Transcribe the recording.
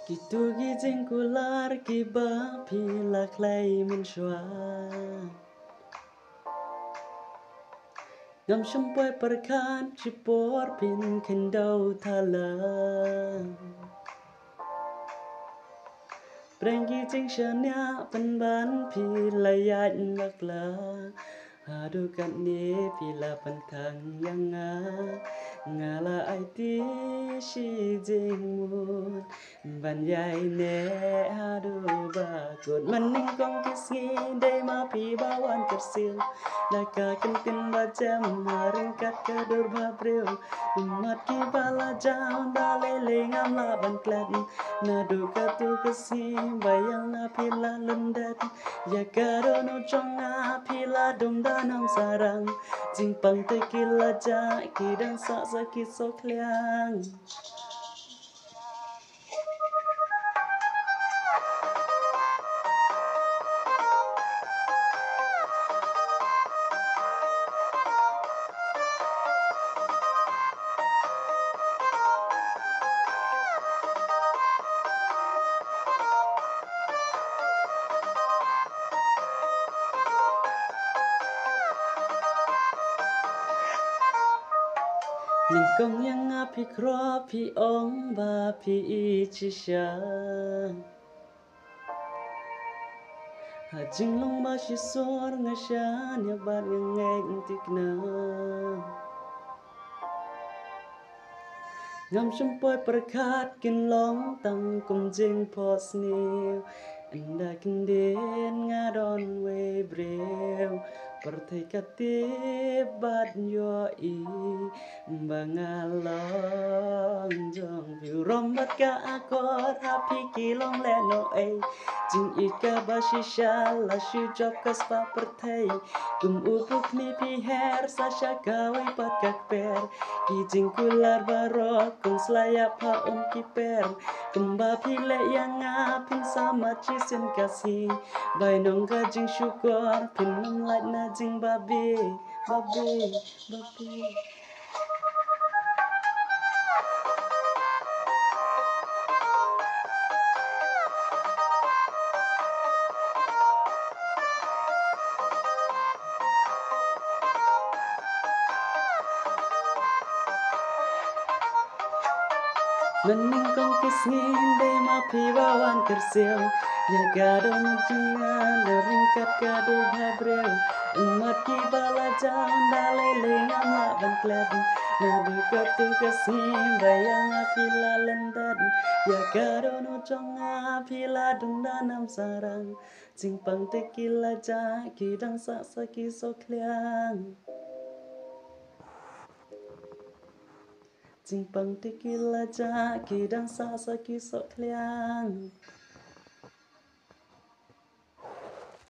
Gitu gijing kular kiba pila klay menshwa Ngam shumpoy perkan chipor pin kendau thala Breng gijing shanya penban pila yat nakla Hadu kat ni pila penkang yang ngala ai ti shi jing mun ban yai ne hadu ba kut maning kong kisi de ma pi bawan kersil naka kentin ba jam haring kat kadur ba breu umat ki bala jam ba lele ngam la ban klat nadu katu kesi bayang na pila lundat ya karo no chonga pila dum danam sarang jing pang te kila ja kidang sa sakit sok liang Lingkong yang api kro pi ong ba pi ichisha Hajing long ba shi sor nga sha nya ba ngeng tikna Ngam shumpoy perkat kin long tang kum jing pos niu Anda kinden ngadon we breu Pertai katib bat yo i Bangalong jong piu rombat ka akor hapi kilong leno ay Jing ika bashisha la shu job kas pa pertai Kum upuk ni pi her sa sha kawai pat kak per Ki jing kular barok kung selayap ha kiper Kumba pile yang ngapin sama cisin kasih Bai nong ka jing syukur pinam lat na jing babi Babi Mening kong kisngin de ma pi bawan kersil Ya gado nujungan deringkat gado babreu Umat ki bala jaun dalele ngam la ban kled Nadu katu kasih bayang apila lendan Ya gado nujungan apila dundanam sarang Jingpang tekila ja kidang saksa kisok liang Jingpang tekila ja kidang sa kisok liang